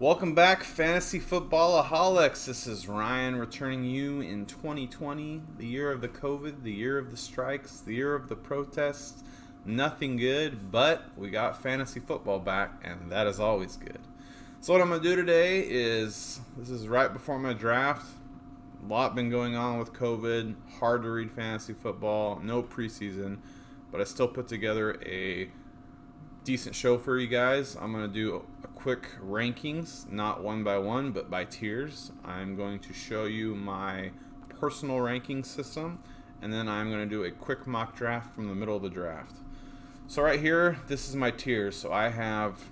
Welcome back, Fantasy Footballaholics. This is Ryan returning you in 2020, the year of the COVID, the year of the strikes, the year of the protests. Nothing good, but we got fantasy football back, and that is always good. So what I'm going to do today is, this is right before my draft. A lot been going on with COVID, hard to read fantasy football, no preseason, but I still put together a decent show for you guys. I'm going to do a quick rankings, not one by one, but by tiers. I'm going to show you my personal ranking system, and then I'm going to do a quick mock draft from the middle of the draft. So right here, this is my tiers. So I have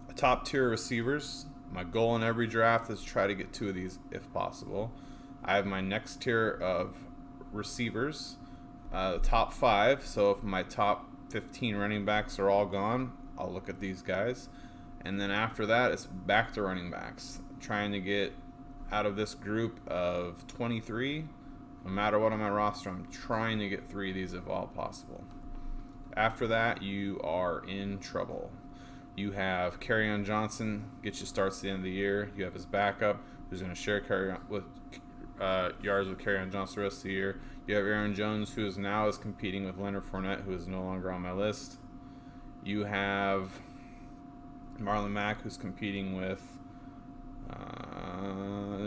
a top tier of receivers. My goal in every draft is to try to get 2 of these if possible. I have my next tier of receivers, the top 5. So if my top 15 running backs are all gone, I'll look at these guys. And then after that, it's back to running backs. Trying to get out of this group of 23, no matter what on my roster, I'm trying to get 3 of these if all possible. After that, you are in trouble. You have Kerryon Johnson, get you starts at the end of the year. You have his backup, who's going to share yards with Kerryon Johnson the rest of the year. You have Aaron Jones, who is now competing with Leonard Fournette, who is no longer on my list. You have Marlon Mack, who's competing with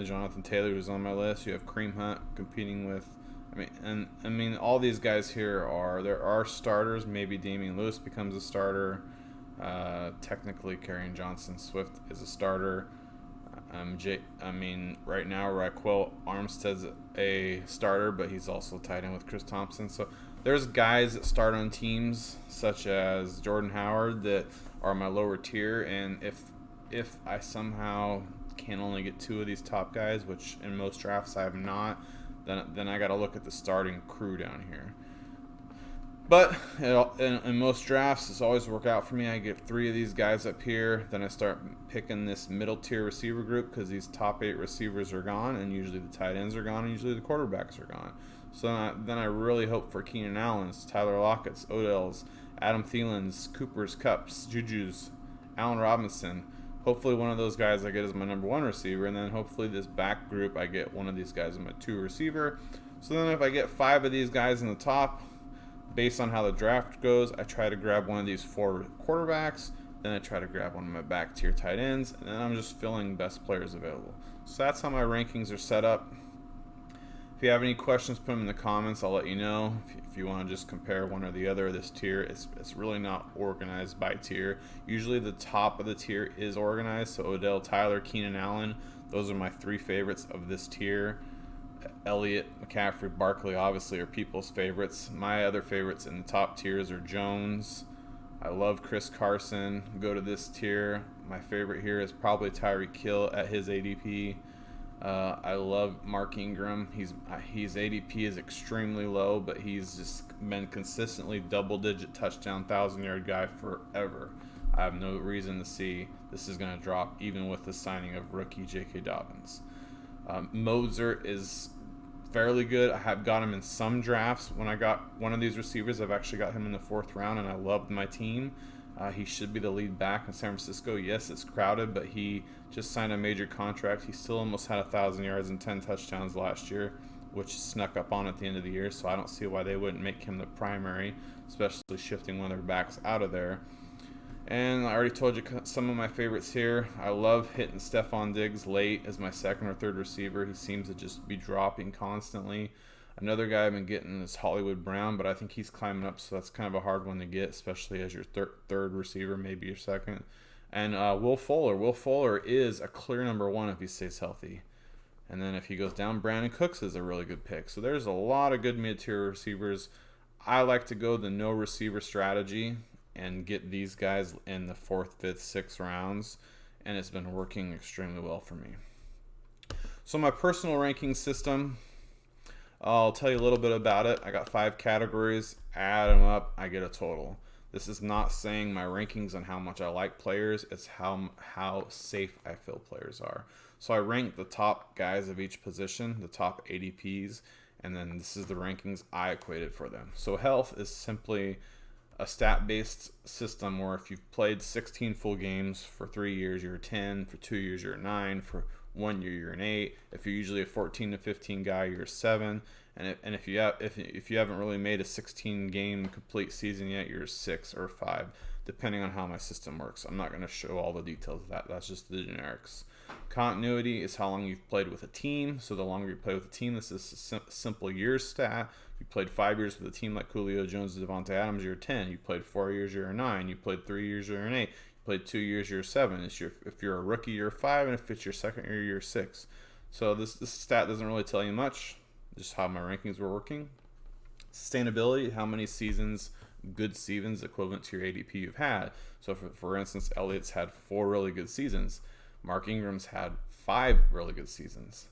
Jonathan Taylor, who's on my list. You have Kareem Hunt competing with, all these guys here are starters. Maybe Damian Lewis becomes a starter. Technically, Kerryon Johnson Swift is a starter. Right now, Raquel Armstead's a starter, but he's also tied in with Chris Thompson. So there's guys that start on teams such as Jordan Howard that are my lower tier, and if I somehow can only get 2 of these top guys, which in most drafts I have not, then I got to look at the starting crew down here. But in most drafts, it's always worked out for me. I get 3 of these guys up here. Then I start picking this middle tier receiver group because these top 8 receivers are gone, and usually the tight ends are gone, and usually the quarterbacks are gone. So then I really hope for Keenan Allen's, Tyler Lockett's, Odell's, Adam Thielen's, Cooper's, Kupp's, Juju's, Allen Robinson. Hopefully one of those guys I get as my number 1 receiver, and then hopefully this back group I get one of these guys as my 2 receiver. So then if I get 5 of these guys in the top, based on how the draft goes, I try to grab one of these 4 quarterbacks, then I try to grab one of my back tier tight ends, and then I'm just filling best players available. So that's how my rankings are set up. If you have any questions, put them in the comments. I'll let you know. If you want to just compare one or the other of this tier, it's really not organized by tier. Usually the top of the tier is organized, so Odell, Tyler, Keenan Allen, those are my 3 favorites of this tier. Elliott, McCaffrey, Barkley obviously are people's favorites. My other favorites in the top tiers are Jones. I love Chris Carson. Go to this tier. My favorite here is probably Tyreek Hill at his ADP. I love Mark Ingram. His ADP is extremely low, but he's just been consistently double-digit touchdown, 1,000-yard guy forever. I have no reason to see this is going to drop, even with the signing of rookie J.K. Dobbins. Moser is fairly good. I have got him in some drafts. When I got one of these receivers, I've actually got him in the 4th round, and I loved my team. He should be the lead back in San Francisco. Yes, it's crowded, but he just signed a major contract. He still almost had 1,000 yards and 10 touchdowns last year, which snuck up on at the end of the year, so I don't see why they wouldn't make him the primary, especially shifting one of their backs out of there. And I already told you some of my favorites here. I love hitting Stephon Diggs late as my 2nd or 3rd receiver. He seems to just be dropping constantly. Another guy I've been getting is Hollywood Brown, but I think he's climbing up, so that's kind of a hard one to get, especially as your 3rd receiver, maybe your 2nd. And Will Fuller. Will Fuller is a clear number 1 if he stays healthy. And then if he goes down, Brandon Cooks is a really good pick. So there's a lot of good mid-tier receivers. I like to go the no receiver strategy and get these guys in the 4th, 5th, 6th rounds, and it's been working extremely well for me. So my personal ranking system, I'll tell you a little bit about it. I got 5 categories. Add them up, I get a total. This is not saying my rankings on how much I like players. It's how safe I feel players are. So I rank the top guys of each position, the top ADPs, and then this is the rankings I equated for them. So health is simply a stat-based system where if you've played 16 full games for 3 years, you're a 10. For 2 years, you're a 9. For 1 year, you're an 8. If you're usually a 14 to 15 guy, you're a 7. And if you haven't really made a 16 game complete season yet, you're a 6 or a 5, depending on how my system works. I'm not going to show all the details of that. That's just the generics. Continuity is how long you've played with a team. So the longer you play with a team, this is a simple years stat. You played 5 years with a team like Julio Jones and Devontae Adams, you're a 10. You played 4 years, you're a 9. You played 3 years, you're an 8. You played 2 years, you're a 7. If you're a rookie, you're a 5. And if it's your second year, you're a 6. So this stat doesn't really tell you much, just how my rankings were working. Sustainability, how many seasons, good seasons equivalent to your ADP you've had. So for instance, Elliott's had 4 really good seasons. Mark Ingram's had 5 really good seasons.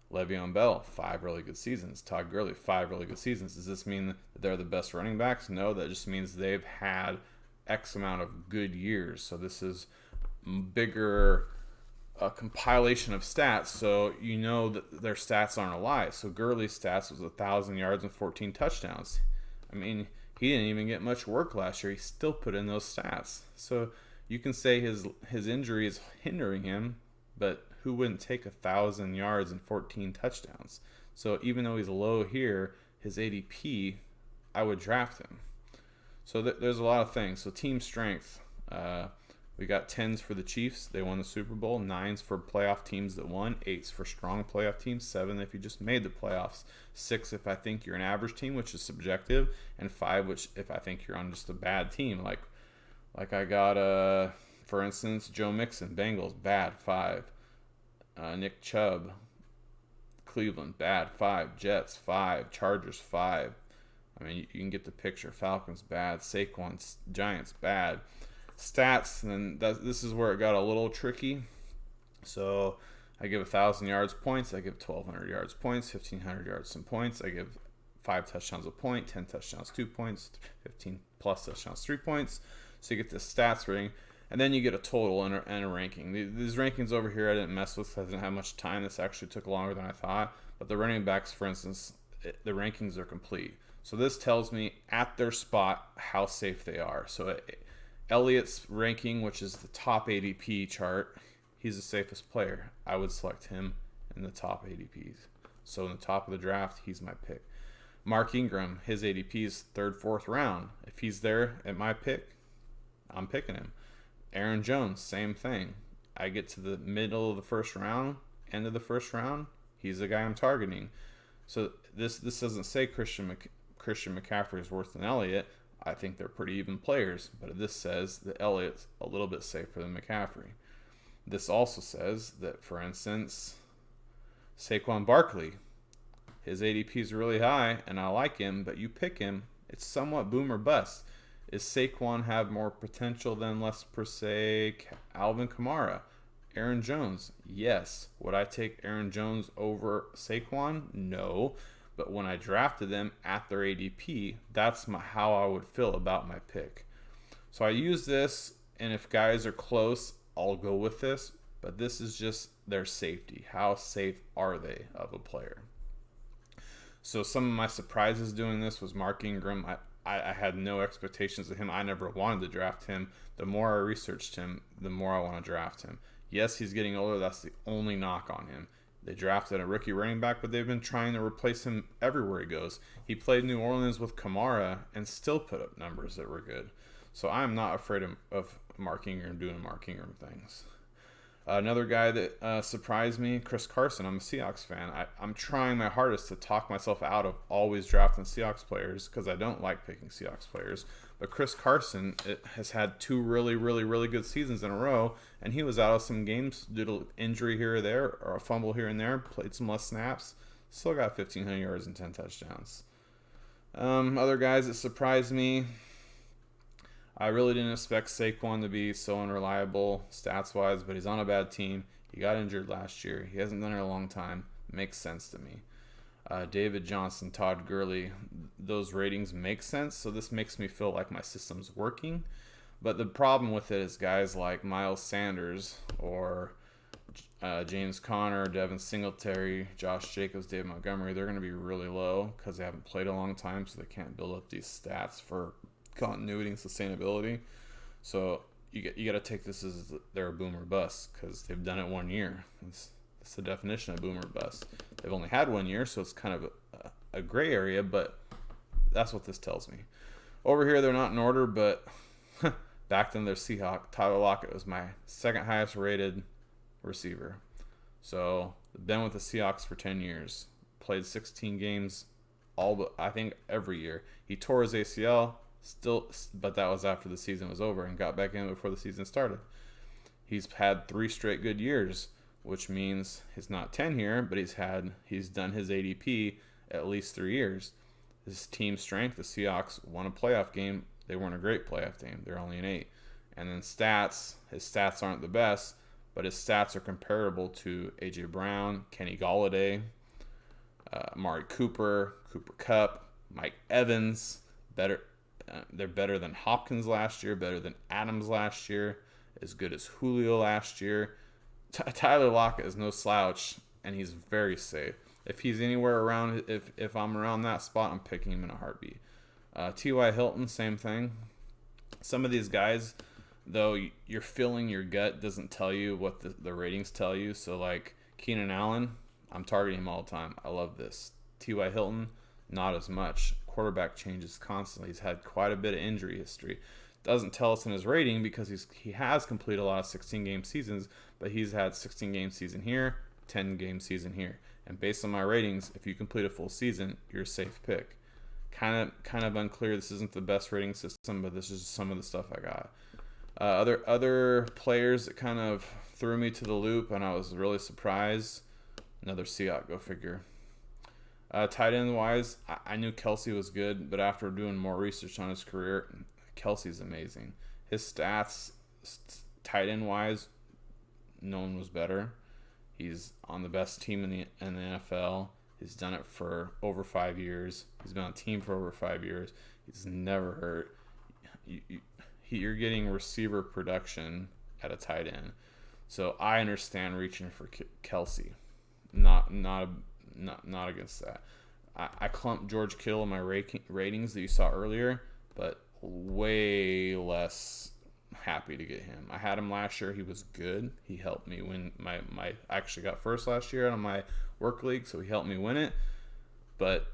Le'Veon Bell, 5 really good seasons. Todd Gurley, 5 really good seasons. Does this mean that they're the best running backs? No, that just means they've had X amount of good years. So this is bigger compilation of stats, so you know that their stats aren't a lie. So Gurley's stats was 1,000 yards and 14 touchdowns. I mean, he didn't even get much work last year. He still put in those stats. So you can say his injury is hindering him, but who wouldn't take 1,000 yards and 14 touchdowns? So even though he's low here, his ADP, I would draft him. So there's a lot of things. So team strength. We got 10s for the Chiefs. They won the Super Bowl. 9s for playoff teams that won. 8s for strong playoff teams. 7 if you just made the playoffs. 6 if I think you're an average team, which is subjective. And 5 which if I think you're on just a bad team. Like I got, for instance, Joe Mixon, Bengals, bad, 5. Nick Chubb, Cleveland, bad, 5. Jets, 5. Chargers, 5. I mean, you can get the picture. Falcons, bad. Saquon, Giants, bad. Stats, and this is where it got a little tricky. So I give 1,000 yards points. I give 1,200 yards points. 1,500 yards some points. I give 5 touchdowns a point. 10 touchdowns 2 points. 15 plus touchdowns 3 points. So you get the stats rating, and then you get a total and a ranking. These rankings over here I didn't mess with. I didn't have much time. This actually took longer than I thought. But the running backs, for instance, the rankings are complete. So this tells me at their spot how safe they are. So Elliott's ranking, which is the top ADP chart, he's the safest player. I would select him in the top ADPs. So in the top of the draft, he's my pick. Mark Ingram, his ADP is 3rd, 4th round. If he's there at my pick, I'm picking him. Aaron Jones, same thing. I get to the middle of the 1st round, end of the 1st round, he's the guy I'm targeting. So this doesn't say Christian McCaffrey is worse than Elliott. I think they're pretty even players, but this says that Elliott's a little bit safer than McCaffrey. This also says that, for instance, Saquon Barkley, his ADP is really high, and I like him, but you pick him, it's somewhat boom or bust. Is Saquon have more potential than, let's per se, Alvin Kamara? Aaron Jones, yes. Would I take Aaron Jones over Saquon? No. But when I drafted them at their ADP, that's how I would feel about my pick. So I use this, and if guys are close, I'll go with this. But this is just their safety. How safe are they of a player? So some of my surprises doing this was Mark Ingram. I had no expectations of him. I never wanted to draft him. The more I researched him, the more I want to draft him. Yes, he's getting older. That's the only knock on him. They drafted a rookie running back, but they've been trying to replace him everywhere he goes. He played New Orleans with Kamara and still put up numbers that were good. So I'm not afraid of Mark Ingram doing Mark Ingram things. Another guy that surprised me, Chris Carson. I'm a Seahawks fan. I'm trying my hardest to talk myself out of always drafting Seahawks players because I don't like picking Seahawks players. But Chris Carson has had 2 really, really, really good seasons in a row, and he was out of some games due to injury here or there, or a fumble here and there, played some less snaps, still got 1,500 yards and 10 touchdowns. Other guys that surprised me, I really didn't expect Saquon to be so unreliable stats-wise, but he's on a bad team. He got injured last year. He hasn't done it in a long time. Makes sense to me. David Johnson, Todd Gurley, those ratings make sense, so this makes me feel like my system's working. But the problem with it is guys like Miles Sanders or James Conner, Devin Singletary, Josh Jacobs, David Montgomery, they're going to be really low because they haven't played a long time, so they can't build up these stats for continuity and sustainability. So you got to take this as they're a boom or bust because they've done it 1 year. That's the definition of boom or bust. They've only had 1 year, so it's kind of a gray area, but that's what this tells me. Over here, they're not in order, but back then, their Seahawk. Tyler Lockett was my second highest rated receiver. So, been with the Seahawks for 10 years. Played 16 games, I think every year. He tore his ACL, but that was after the season was over and got back in before the season started. He's had 3 straight good years, which means he's not 10 here, but he's done his ADP at least 3 years. His team strength, the Seahawks won a playoff game. They weren't a great playoff team. They're only an 8. And then his stats aren't the best, but his stats are comparable to A.J. Brown, Kenny Golladay, Amari Cooper Kupp, Mike Evans. They're better than Hopkins last year, better than Adams last year, as good as Julio last year. Tyler Lockett is no slouch, and he's very safe. If he's anywhere around, if I'm around that spot, I'm picking him in a heartbeat. T.Y. Hilton, same thing. Some of these guys, though, you're feeling your gut doesn't tell you what the ratings tell you. So, like Keenan Allen, I'm targeting him all the time. I love this. T.Y. Hilton, not as much. Quarterback changes constantly. He's had quite a bit of injury history. Doesn't tell us in his rating because he has completed a lot of 16-game seasons, but he's had 16-game season here, 10-game season here. And based on my ratings, if you complete a full season, you're a safe pick. Kind of unclear. This isn't the best rating system, but this is some of the stuff I got. Other players that kind of threw me to the loop, and I was really surprised. Another Seahawk, go figure. Tight end wise, I knew Kelsey was good, but after doing more research on his career, Kelsey's amazing. His stats, tight end wise, no one was better. He's on the best team in the NFL. He's done it for over 5 years. He's been on a team for over 5 years. He's never hurt. You're getting receiver production at a tight end. So I understand reaching for Kelsey. Not against that. I clumped George Kittle in my ratings that you saw earlier, but way less happy to get him. I had him last year. He was good. He helped me win I actually got first last year on my work league, so he helped me win it. But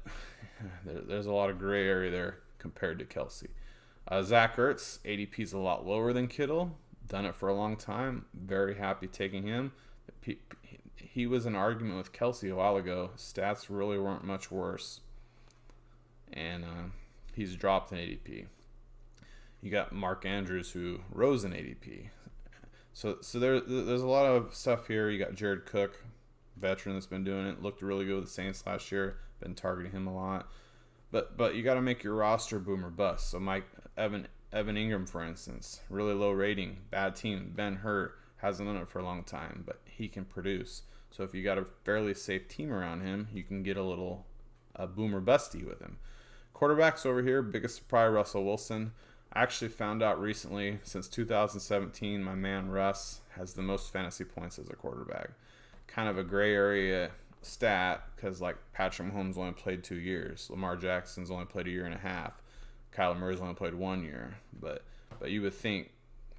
there's a lot of gray area there compared to Kelsey. Zach Ertz, ADP is a lot lower than Kittle. Done it for a long time. Very happy taking him. He was an argument with Kelsey a while ago. Stats really weren't much worse. And he's dropped in ADP. You got Mark Andrews, who rose in ADP. So there's a lot of stuff here. You got Jared Cook, veteran that's been doing it. Looked really good with the Saints last year. Been targeting him a lot. But you got to make your roster boom or bust. So Evan Ingram, for instance, really low rating, bad team, been hurt, hasn't done it for a long time, but he can produce. So if you got a fairly safe team around him, you can get a boom or busty with him. Quarterbacks over here, biggest surprise, Russell Wilson. I actually found out recently, since 2017, my man Russ has the most fantasy points as a quarterback. Kind of a gray area stat because, like, Patrick Mahomes only played 2 years. Lamar Jackson's only played 1.5 years. Kyler Murray's only played 1 year. But you would think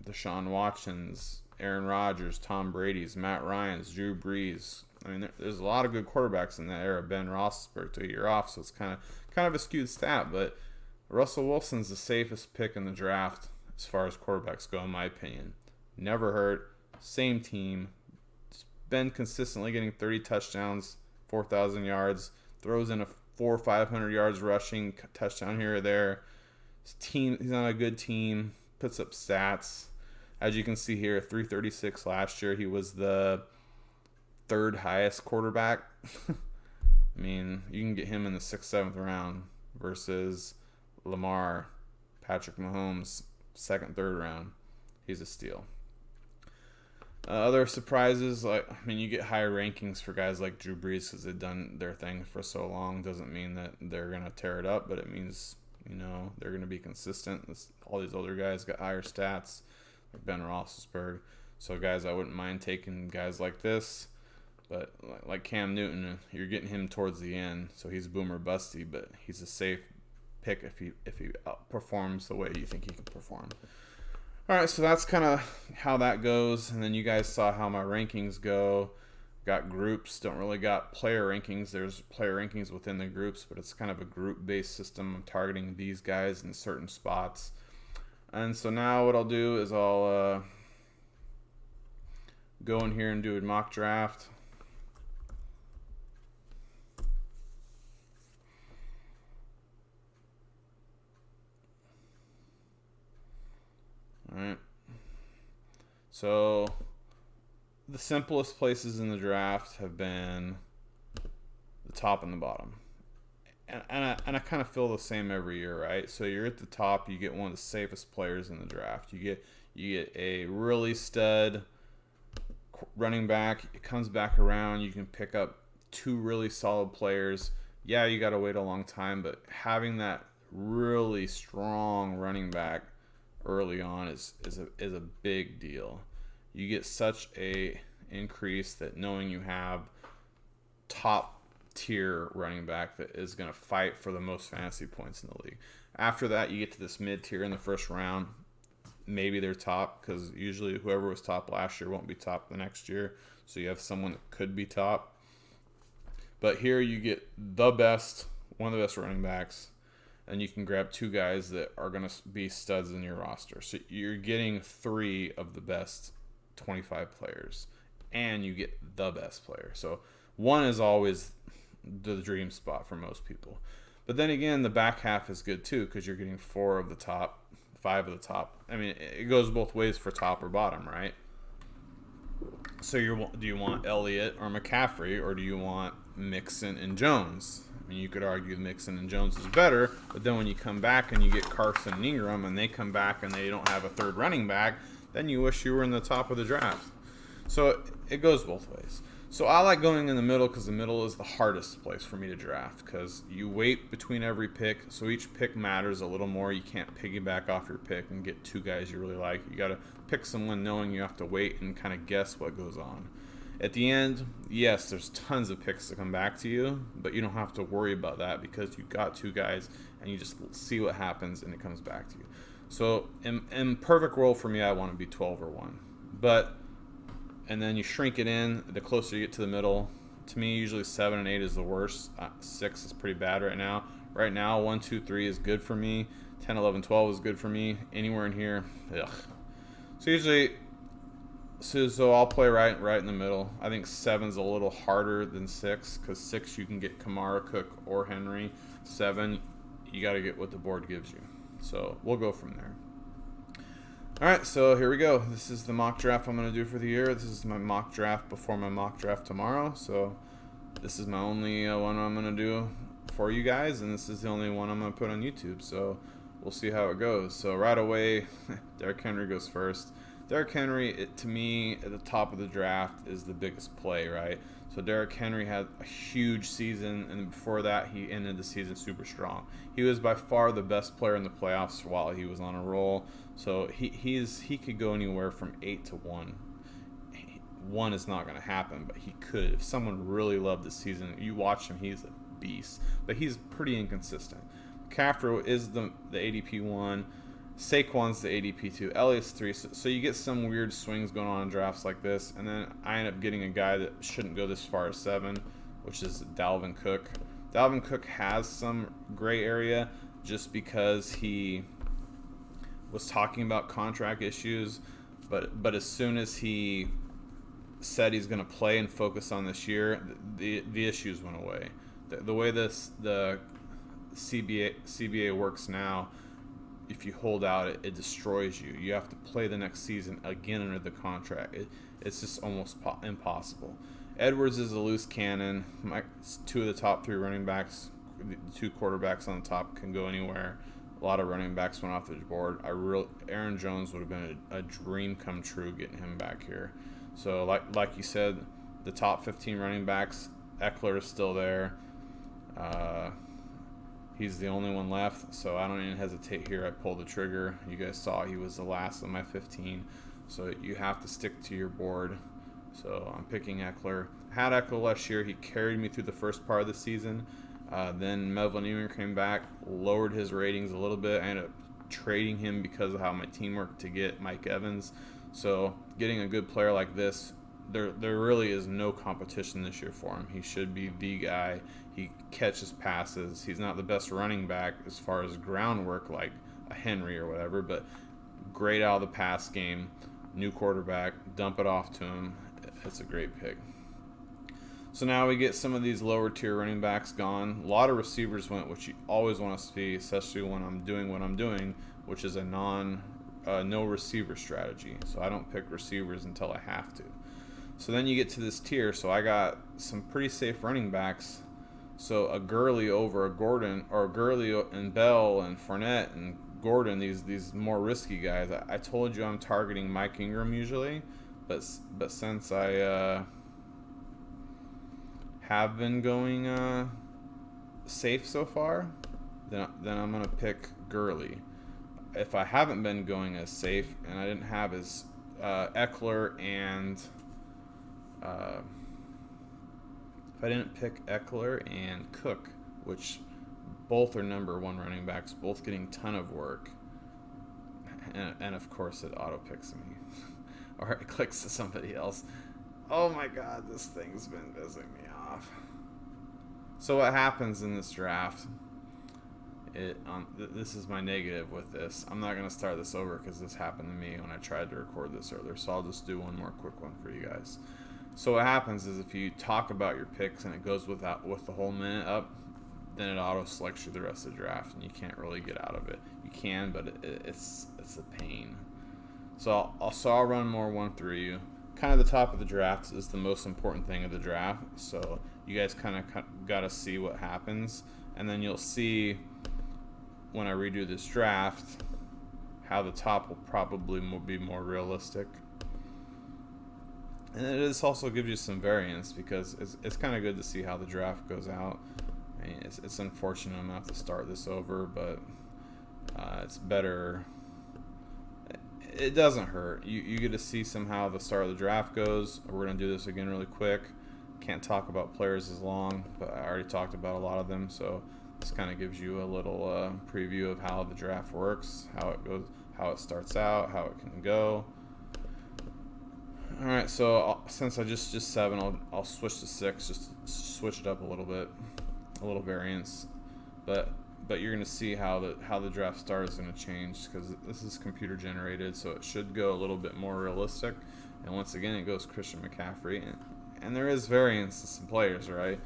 Deshaun Watson's, Aaron Rodgers, Tom Brady's, Matt Ryan's, Drew Brees. I mean, there's a lot of good quarterbacks in that era. Ben Roethlisberger took a year off, so it's kind of a skewed stat, but Russell Wilson's the safest pick in the draft as far as quarterbacks go, in my opinion. Never hurt. Same team. Been consistently getting 30 touchdowns, 4,000 yards. Throws in a 400 or 500 yards rushing, touchdown here or there. He's on a good team. Puts up stats. As you can see here, 336 last year. He was the third highest quarterback. I mean, you can get him in the 6th, 7th round versus Lamar, Patrick Mahomes, 2nd, 3rd round. He's a steal. Other surprises, you get higher rankings for guys like Drew Brees because they've done their thing for so long. Doesn't mean that they're going to tear it up, but it means, they're going to be consistent. All these older guys got higher stats, like Ben Roethlisberger. So, guys, I wouldn't mind taking guys like this. But like Cam Newton, you're getting him towards the end, so he's boomer busty, but he's a safe pick if he performs the way you think he can perform. All right, so that's kind of how that goes. And then you guys saw how my rankings go. Got groups, don't really got player rankings. There's player rankings within the groups, but it's kind of a group-based system. I'm targeting these guys in certain spots. And so now what I'll do is I'll go in here and do a mock draft. All right. So the simplest places in the draft have been the top and the bottom. And I kind of feel the same every year, right? So you're at the top, you get one of the safest players in the draft. You get a really stud running back. It comes back around. You can pick up two really solid players. Yeah, you got to wait a long time, but having that really strong running back early on is a big deal. You get such a increase that knowing you have top tier running back that is going to fight for the most fantasy points in the league. After that, you get to this mid tier in the first round. Maybe they're top, because usually whoever was top last year won't be top the next year. So you have someone that could be top. But here you get the best, one of the best running backs, and you can grab two guys that are going to be studs in your roster. So you're getting 3 of the best 25 players, and you get the best player. So one is always the dream spot for most people. But then again, the back half is good too, because you're getting 4 of the top, 5 of the top. I mean, it goes both ways for top or bottom, right? So do you want Elliott or McCaffrey, or do you want Mixon and Jones? I mean, you could argue Mixon and Jones is better, but then when you come back and you get Carson and Ingram, and they come back and they don't have a third running back, then you wish you were in the top of the draft. So it goes both ways. So I like going in the middle, because the middle is the hardest place for me to draft, because you wait between every pick, so each pick matters a little more. You can't piggyback off your pick and get 2 guys you really like. You got to pick someone knowing you have to wait and kind of guess what goes on. At the end, yes, there's tons of picks to come back to you, but you don't have to worry about that, because you got 2 guys and you just see what happens and it comes back to you. So in perfect world for me, I want to be 12 or 1. And then you shrink it in the closer you get to the middle. To me, usually 7 and 8 is the worst. 6 is pretty bad right now. Right now, 1, 2, 3 is good for me. 10, 11, 12 is good for me. Anywhere in here, ugh. So usually, so I'll play right in the middle. I think 7's a little harder than 6, because 6 you can get Kamara, Cook, or Henry. 7, you got to get what the board gives you. So we'll go from there. All right, so here we go. This is the mock draft I'm going to do for the year. This is my mock draft before my mock draft tomorrow. So this is my only one I'm going to do for you guys, and this is the only one I'm going to put on YouTube. So we'll see how it goes. So right away, Derrick Henry goes first. Derrick Henry, to me, at the top of the draft is the biggest play, right? So Derrick Henry had a huge season, and before that, he ended the season super strong. He was by far the best player in the playoffs while he was on a roll. So he could go anywhere from 8 to 1. 1 is not going to happen, but he could. If someone really loved the season, you watch him, he's a beast. But he's pretty inconsistent. McCaffrey is the ADP 1. Saquon's the ADP 2. Elliott's 3. So you get some weird swings going on in drafts like this. And then I end up getting a guy that shouldn't go this far as 7, which is Dalvin Cook. Dalvin Cook has some gray area just because he was talking about contract issues, but as soon as he said he's going to play and focus on this year, the issues went away. The way the CBA works now, if you hold out, it destroys you. You have to play the next season again under the contract. It's just almost impossible. Edwards is a loose cannon. 2 of the top 3 running backs, the 2 quarterbacks on the top can go anywhere. A lot of running backs went off the board. Aaron Jones would have been a dream come true getting him back here. So like you said, the top 15 running backs, Eckler is still there. He's the only one left, so I don't even hesitate here. I pulled the trigger. You guys saw he was the last of my 15, so you have to stick to your board. So I'm picking Eckler. I had Eckler last year. He carried me through the first part of the season. Then Melvin Ingram came back, lowered his ratings a little bit. I ended up trading him because of how my team worked to get Mike Evans. So getting a good player like this, there really is no competition this year for him. He should be the guy. He catches passes. He's not the best running back as far as groundwork like a Henry or whatever, but great out of the pass game. New quarterback, dump it off to him. It's a great pick. So now we get some of these lower tier running backs gone. A lot of receivers went, which you always want to see, especially when I'm doing what I'm doing, which is a no receiver strategy. So I don't pick receivers until I have to. So then you get to this tier. So I got some pretty safe running backs. So a Gurley over a Gordon, or Gurley and Bell and Fournette and Gordon, these more risky guys. I told you I'm targeting Mike Ingram usually, but since I have been going safe so far, then I'm gonna pick Gurley. If I haven't been going as safe and I didn't have as Eckler and if I didn't pick Eckler and Cook, which both are number one running backs, both getting ton of work, and of course it auto picks me or it clicks to somebody else. Oh my god, this thing's been pissing me off. So what happens in this draft, this is my negative with this. I'm not going to start this over because this happened to me when I tried to record this earlier, so I'll just do one more quick one for you guys. So what happens is if you talk about your picks and it goes with the whole minute up, then it auto selects you the rest of the draft and you can't really get out of it. You can, but it's a pain. So I'll run more one through you. Kind of the top of the draft is the most important thing of the draft. So you guys kind of got to see what happens, and then you'll see when I redo this draft how the top will probably be more realistic. And this also gives you some variance because it's kind of good to see how the draft goes out. I mean, it's unfortunate I'm going to have to start this over, but it's better. It doesn't hurt. You get to see somehow the start of the draft goes. We're going to do this again really quick. Can't talk about players as long, but I already talked about a lot of them. So this kind of gives you a little preview of how the draft works, how it goes, how it starts out, how it can go. All right, so since I just 7, I'll switch to 6, just switch it up a little bit, a little variance, but you're gonna see how the draft start is gonna change because this is computer generated, so it should go a little bit more realistic. And once again, it goes Christian McCaffrey, and there is variance to some players, right?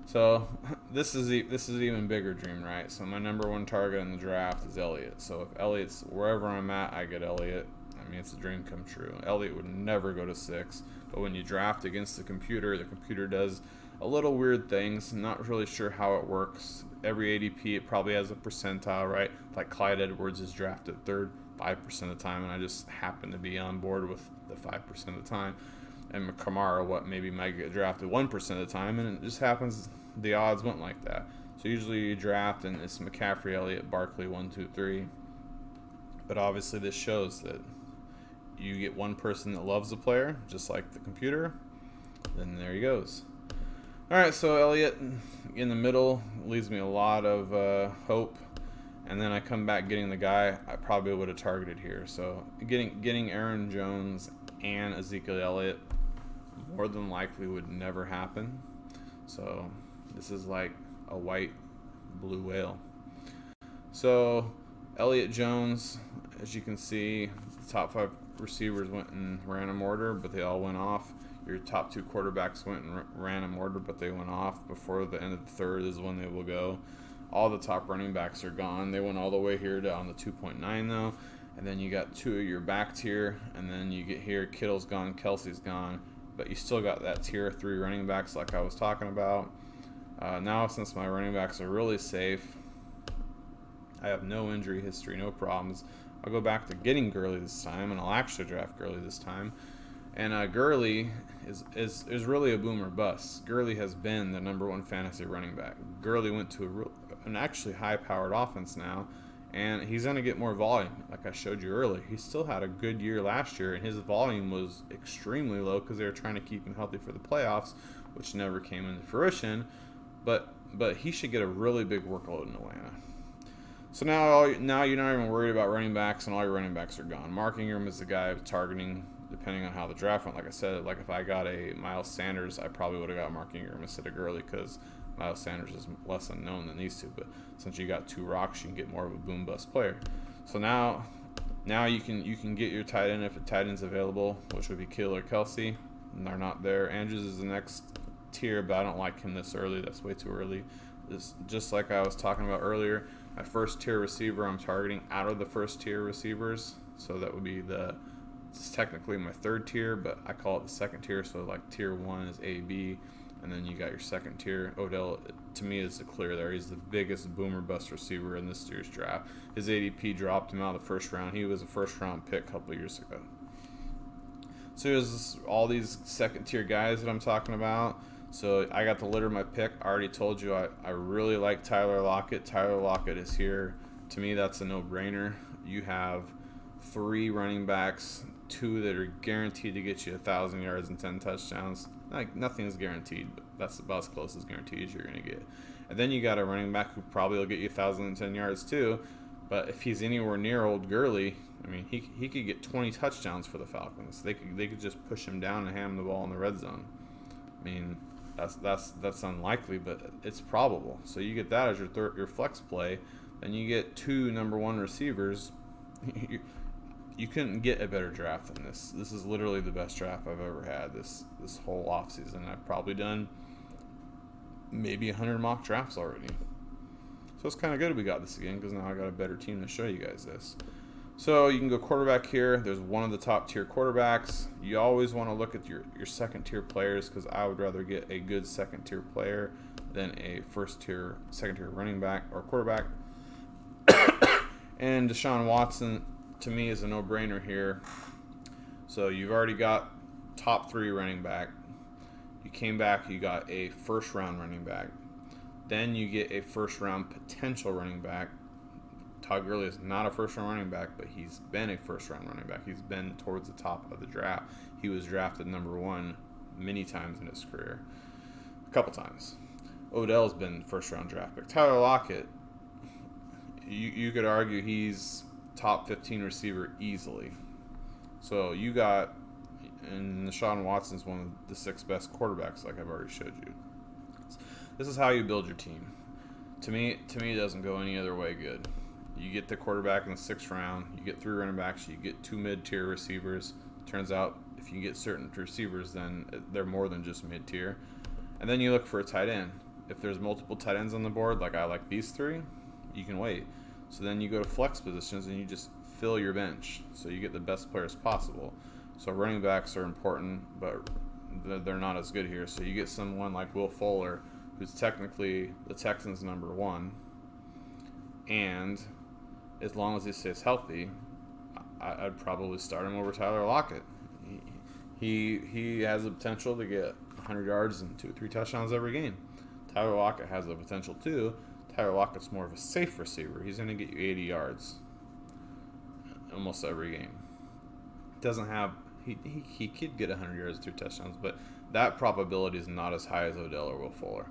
So this is an even bigger dream, right? So my number one target in the draft is Elliott. So if Elliott's wherever I'm at, I get Elliott. I mean, it's a dream come true. Elliott would never go to 6, but when you draft against the computer does a little weird things. I'm not really sure how it works. Every ADP, it probably has a percentile, right? Like Clyde Edwards is drafted 3rd 5% of the time, and I just happen to be on board with the 5% of the time. And Kamara, maybe might get drafted 1% of the time, and it just happens the odds went like that. So usually you draft, and it's McCaffrey, Elliott, Barkley, 1, 2, 3. But obviously this shows that you get one person that loves the player, just like the computer, then there he goes. All right, so Elliott in the middle leaves me a lot of hope, and then I come back getting the guy I probably would have targeted here. So getting Aaron Jones and Ezekiel Elliott more than likely would never happen. So this is like a white blue whale. So Elliott Jones, as you can see, the top 5 receivers went in random order, but they all went off. Your top 2 quarterbacks went in random order, but they went off. Before the end of the 3rd is when they will go. All the top running backs are gone. They went all the way here down to 2.9 though. And then you got 2 of your back tier, and then you get here, Kittle's gone, Kelsey's gone, but you still got that tier 3 running backs like I was talking about. Now since my running backs are really safe, I have no injury history, no problems. I'll go back to getting Gurley this time, and I'll actually draft Gurley this time. And Gurley is really a boomer bust. Gurley has been the number 1 fantasy running back. Gurley went to an actually high-powered offense now, and he's going to get more volume, like I showed you earlier. He still had a good year last year, and his volume was extremely low because they were trying to keep him healthy for the playoffs, which never came into fruition. But but he should get a really big workload in Atlanta. So now you're not even worried about running backs, and all your running backs are gone. Mark Ingram is the guy targeting, depending on how the draft went. Like I said, like if I got a Miles Sanders, I probably would have got Mark Ingram instead of Gurley because Miles Sanders is less unknown than these two. But since you got two rocks, you can get more of a boom bust player. So now you can get your tight end if a tight end's available, which would be Kittle or Kelsey. And they're not there. Andrews is the next tier, but I don't like him this early. That's way too early. This, just like I was talking about earlier, my first tier receiver I'm targeting out of the first tier receivers. So that would be it's technically my third tier, but I call it the second tier. So like tier 1 is A, B, and then you got your second tier. Odell, to me, is the clear there. He's the biggest boomer bust receiver in this year's draft. His ADP dropped him out of the first round. He was a first round pick a couple of years ago. So there's all these second tier guys that I'm talking about. So I got the litter of my pick. I already told you I really like Tyler Lockett. Tyler Lockett is here. To me, that's a no-brainer. You have 3 running backs, 2 that are guaranteed to get you 1,000 yards and 10 touchdowns. Like, nothing is guaranteed, but that's about as close as guaranteed as you're going to get. And then you got a running back who probably will get you 1,010 yards too. But if he's anywhere near old Gurley, I mean, he could get 20 touchdowns for the Falcons. They could just push him down and hand him the ball in the red zone. I mean, that's unlikely, but it's probable. So you get that as your flex play, and you get 2 number 1 receivers. You couldn't get a better draft than this. This is literally the best draft I've ever had this whole offseason. I've probably done maybe 100 mock drafts already. So it's kind of good we got this again because now I got a better team to show you guys this. So you can go quarterback here. There's one of the top tier quarterbacks. You always want to look at your second tier players because I would rather get a good second tier player than a second tier running back or quarterback. And Deshaun Watson, to me, is a no-brainer here. So you've already got top 3 running back. You came back, you got a first-round running back. Then you get a first-round potential running back. Todd Gurley is not a first-round running back, but he's been a first-round running back. He's been towards the top of the draft. He was drafted number 1 many times in his career. A couple times. Odell's been first-round draft pick. Tyler Lockett, you could argue he's top 15 receiver easily. So you got, and Deshaun Watson's one of the 6 best quarterbacks, like I've already showed you. This is how you build your team. To me, it doesn't go any other way good. You get the quarterback in the 6th round. You get 3 running backs. You get 2 mid-tier receivers. Turns out if you get certain receivers, then they're more than just mid-tier. And then you look for a tight end. If there's multiple tight ends on the board, like I like these 3, you can wait. So then you go to flex positions and you just fill your bench. So you get the best players possible. So running backs are important, but they're not as good here. So you get someone like Will Fuller, who's technically the Texans' number 1. And as long as he stays healthy, I'd probably start him over Tyler Lockett. He has the potential to get 100 yards and 2 or 3 touchdowns every game. Tyler Lockett has the potential too. Tyler Lockett's more of a safe receiver. He's going to get you 80 yards almost every game. Doesn't have he could get 100 yards, 2 touchdowns, but that probability is not as high as Odell or Will Fuller.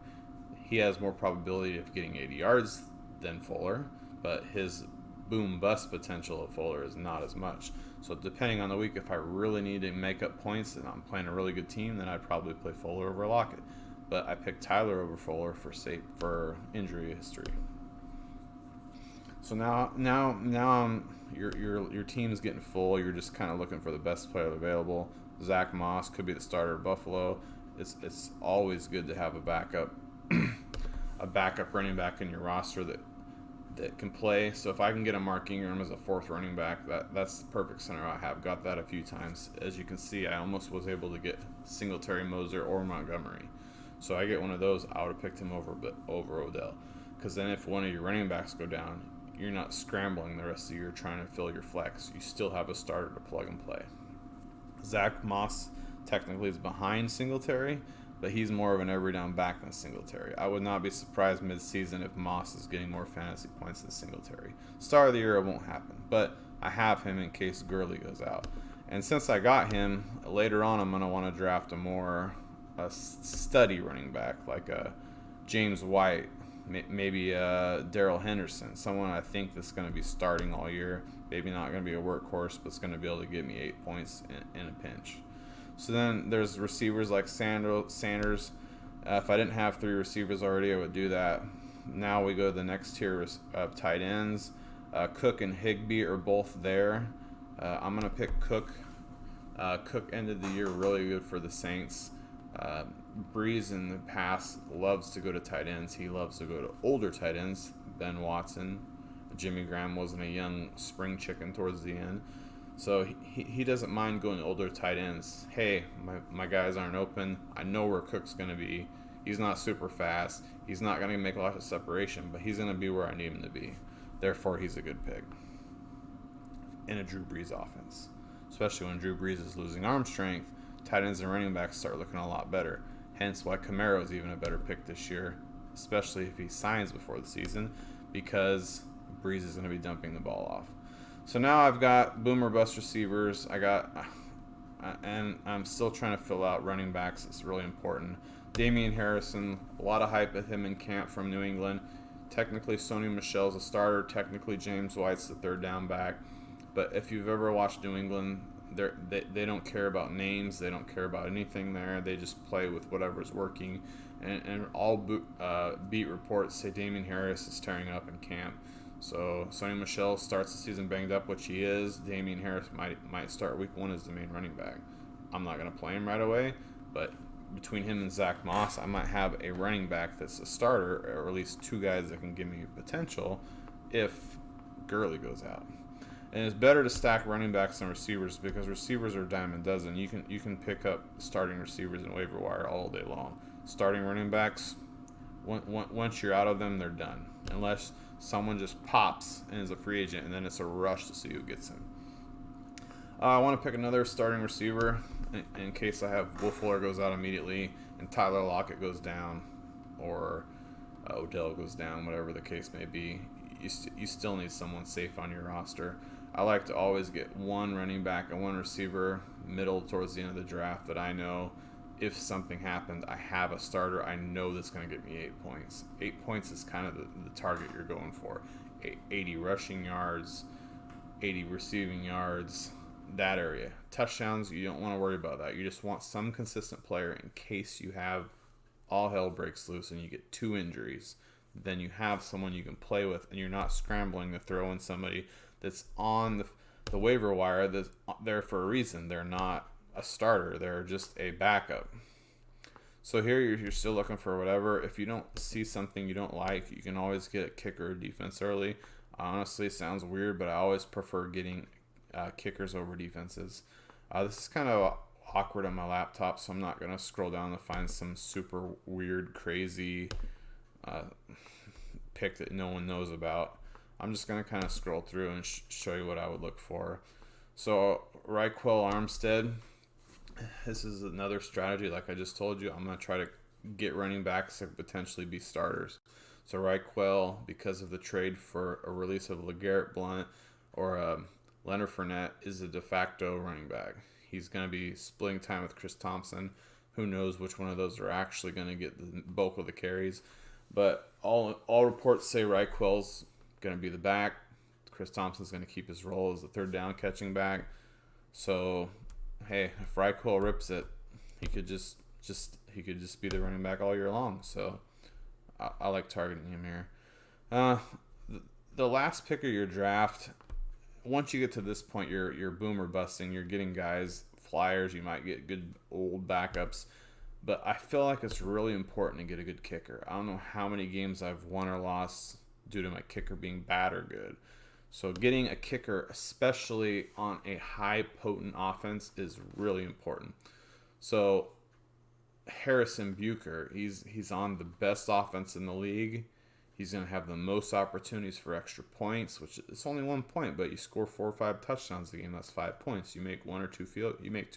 He has more probability of getting 80 yards than Fuller, but his boom-bust potential of Fuller is not as much. So depending on the week, if I really need to make up points and I'm playing a really good team, then I'd probably play Fuller over Lockett. But I picked Tyler over Fuller for injury history. So now your team is getting full. You're just kind of looking for the best player available. Zach Moss could be the starter at Buffalo. It's always good to have a backup running back in your roster that can play. So if I can get a Mark Ingram as a 4th running back, that's the perfect center. I have got that a few times. As you can see, I almost was able to get Singletary, Moser, or Montgomery. So I get one of those, I would have picked him over Odell. Because then if one of your running backs go down, you're not scrambling the rest of the year trying to fill your flex. You still have a starter to plug and play. Zach Moss technically is behind Singletary, but he's more of an every down back than Singletary. I would not be surprised mid-season if Moss is getting more fantasy points than Singletary. Start of the year, it won't happen, but I have him in case Gurley goes out. And since I got him, later on I'm going to want to draft a study running back, like a James White, maybe Darrell Henderson, someone I think that's going to be starting all year. Maybe not going to be a workhorse, but it's going to be able to give me 8 points in a pinch. So then there's receivers like Sanders. If I didn't have 3 receivers already, I would do that. Now we go to the next tier of tight ends. Cook and Higbee are both there. I'm going to pick Cook. Cook ended the year really good for the Saints. Breeze in the past loves to go to tight ends. He loves to go to older tight ends. Ben Watson. Jimmy Graham wasn't a young spring chicken towards the end. So he doesn't mind going older tight ends. Hey, my guys aren't open. I know where Cook's going to be. He's not super fast. He's not going to make a lot of separation, but he's going to be where I need him to be. Therefore, he's a good pick in a Drew Brees offense. Especially when Drew Brees is losing arm strength, tight ends and running backs start looking a lot better. Hence why Camaro is even a better pick this year, especially if he signs before the season, because Brees is going to be dumping the ball off. So now I've got boom or bust receivers. And I'm still trying to fill out running backs. It's really important. Damien Harrison, a lot of hype at him in camp from New England. Technically, Sony Michel's a starter. Technically, James White's the third down back. But if you've ever watched New England, they don't care about names. They don't care about anything there. They just play with whatever's working. And all beat reports say Damien Harris is tearing up in camp. So Sony Michel starts the season banged up, which he is. Damien Harris might start week 1 as the main running back. I'm not going to play him right away, but between him and Zach Moss, I might have a running back that's a starter, or at least 2 guys that can give me potential if Gurley goes out. And it's better to stack running backs than receivers, because receivers are a dime a dozen. You can pick up starting receivers in waiver wire all day long. Starting running backs, once you're out of them, they're done. Unless someone just pops and is a free agent, and then it's a rush to see who gets him. I want to pick another starting receiver in case I have Will Fuller goes out immediately and Tyler Lockett goes down, or Odell goes down, whatever the case may be. You still need someone safe on your roster. I like to always get 1 running back and 1 receiver middle towards the end of the draft that I know if something happened, I have a starter I know that's going to get me 8 points. 8 points is kind of the target you're going for. 80 rushing yards, 80 receiving yards, that area. Touchdowns, you don't want to worry about that. You just want some consistent player in case you have all hell breaks loose and you get 2 injuries. Then you have someone you can play with, and you're not scrambling to throw in somebody that's on the waiver wire that's there for a reason. They're not a starter. They're just a backup. So here you're still looking for whatever. If you don't see something you don't like, you can always get a kicker or defense early. Honestly, it sounds weird, but I always prefer getting kickers over defenses. This is kind of awkward on my laptop, so I'm not going to scroll down to find some super weird, crazy pick that no one knows about. I'm just going to kind of scroll through and show you what I would look for. So Raquel Armstead, this is another strategy. Like I just told you, I'm going to try to get running backs to potentially be starters. So Raquel, because of the trade for a release of LeGarrette Blount or Leonard Fournette, is a de facto running back. He's going to be splitting time with Chris Thompson. Who knows which one of those are actually going to get the bulk of the carries. But all reports say Raquel's going to be the back. Chris Thompson's going to keep his role as the third down catching back. So, hey, if Raquel rips it, he could just be the running back all year long. So, I like targeting him here. The last pick of your draft, once you get to this point, you're boom or busting. You're getting guys, flyers. You might get good old backups. But I feel like it's really important to get a good kicker. I don't know how many games I've won or lost due to my kicker being bad or good. So getting a kicker, especially on a high potent offense, is really important. So Harrison Bucher, he's on the best offense in the league. He's going to have the most opportunities for extra points, which it's only 1 point, but you score 4 or 5 touchdowns a game, that's 5 points. You make 2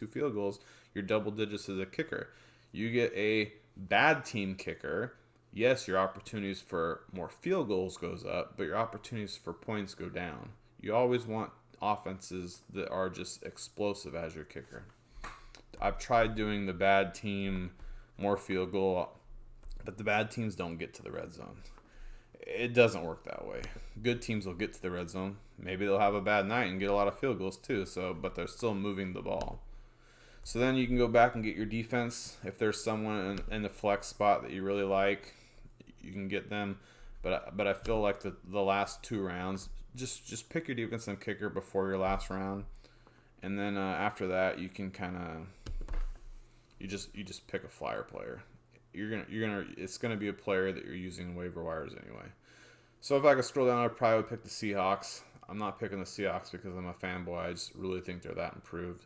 field goals, you're double digits as a kicker. You get a bad team kicker, yes, your opportunities for more field goals goes up, but your opportunities for points go down. You always want offenses that are just explosive as your kicker. I've tried doing the bad team, more field goal. but the bad teams don't get to the red zone. It doesn't work that way. Good teams will get to the red zone. Maybe they'll have a bad night and get a lot of field goals too. But they're still moving the ball. So then you can go back and get your defense. If there's someone in the flex spot that you really like, you can get them. But I feel like the last 2 rounds, just pick your defense and kicker before your last round, and then after that you can kind of you just pick a flyer player. It's gonna be a player that you're using in waiver wires anyway. So if I could scroll down, I probably would pick the Seahawks. I'm not picking the Seahawks because I'm a fanboy. I just really think they're that improved.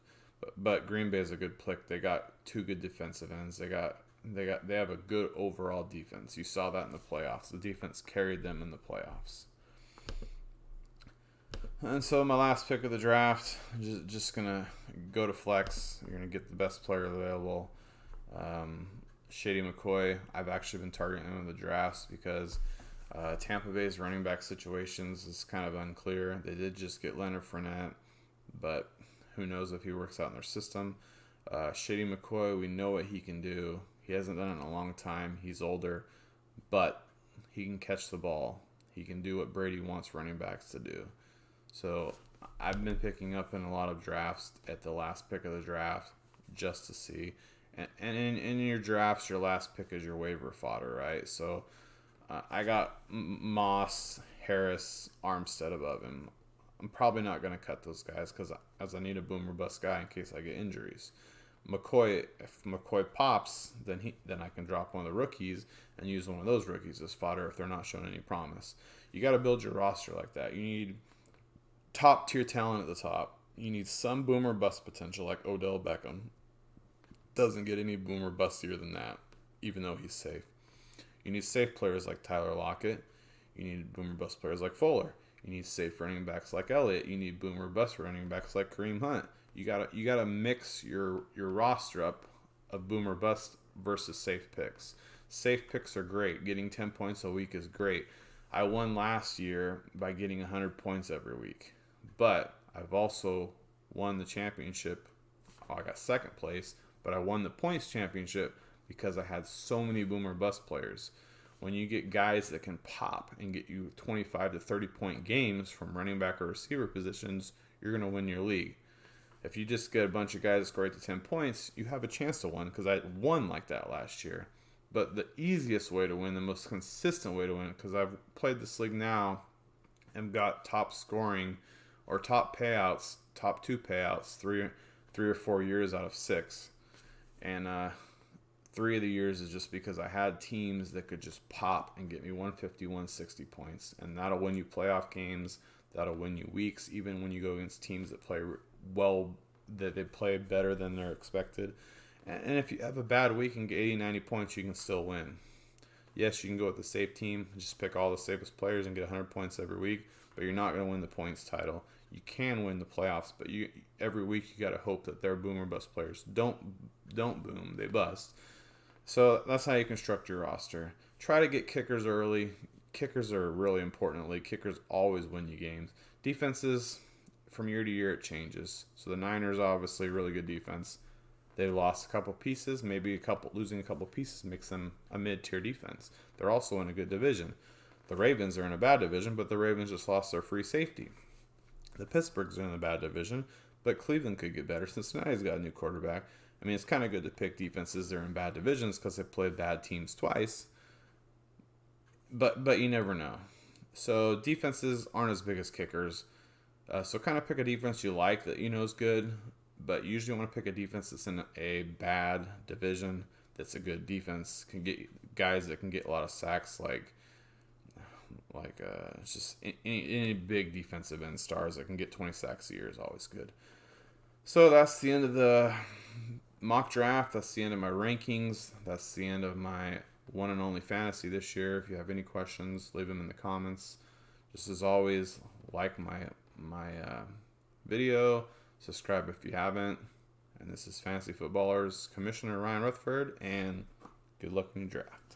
But Green Bay is a good pick. They got 2 good defensive ends. They have a good overall defense. You saw that in the playoffs. The defense carried them in the playoffs. And so my last pick of the draft, just gonna go to flex. You're gonna get the best player available. Shady McCoy. I've actually been targeting him in the drafts because Tampa Bay's running back situations is kind of unclear. They did just get Leonard Fournette, but who knows if he works out in their system. Shady McCoy, we know what he can do. He hasn't done it in a long time. He's older, but he can catch the ball. He can do what Brady wants running backs to do. So I've been picking up in a lot of drafts at the last pick of the draft just to see. And in your drafts, your last pick is your waiver fodder, right? So I got Moss, Harris, Armstead above him. I'm probably not going to cut those guys because I need a boom or bust guy in case I get injuries. McCoy, if McCoy pops, then I can drop one of the rookies and use one of those rookies as fodder if they're not showing any promise. You got to build your roster like that. You need top tier talent at the top. You need some boom or bust potential like Odell Beckham. Doesn't get any boom or bustier than that, even though he's safe. You need safe players like Tyler Lockett. You need boom or bust players like Fuller. You need safe running backs like Elliott. You need boom or bust running backs like Kareem Hunt. You gotta mix your roster up of boom or bust versus safe picks. Safe picks are great. Getting 10 points a week is great. I won last year by getting 100 points every week. But I've also won the championship. I got second place, but I won the points championship because I had so many boom or bust players. When you get guys that can pop and get you 25 to 30 point games from running back or receiver positions, you're going to win your league. If you just get a bunch of guys that score 8 to 10 points, you have a chance to win because I won like that last year. But the easiest way to win, the most consistent way to win, because I've played this league now and got top scoring or top payouts, top 2 payouts, three or 4 years out of 6. And 3 of the years is just because I had teams that could just pop and get me 150, 160 points. And that'll win you playoff games. That'll win you weeks, even when you go against teams that play well, that they play better than they're expected. And if you have a bad week and get 80, 90 points, you can still win. Yes, you can go with the safe team, just pick all the safest players and get 100 points every week, but you're not going to win the points title. You can win the playoffs, but every week you got to hope that their boom or bust players don't boom, they bust. So that's how you construct your roster. Try to get kickers early. Kickers are really important in the league. Kickers always win you games. Defenses, from year to year, it changes. So the Niners, obviously, really good defense. They lost a couple pieces. Losing a couple pieces makes them a mid-tier defense. They're also in a good division. The Ravens are in a bad division, but the Ravens just lost their free safety. The Pittsburghs are in a bad division, but Cleveland could get better. Cincinnati's got a new quarterback. I mean, it's kind of good to pick defenses that are in bad divisions because they played bad teams twice. But you never know. So defenses aren't as big as kickers. So kind of pick a defense you like that you know is good. But usually you want to pick a defense that's in a bad division that's a good defense. Can get guys that can get a lot of sacks like just any big defensive end stars that can get 20 sacks a year is always good. So that's the end of the mock draft. That's the end of my rankings. That's the end of my one and only fantasy this year. If you have any questions, leave them in the comments. Just as always, like my video, subscribe if you haven't. And this is Fantasy Footballers Commissioner Ryan Rutherford, and good luck in your draft.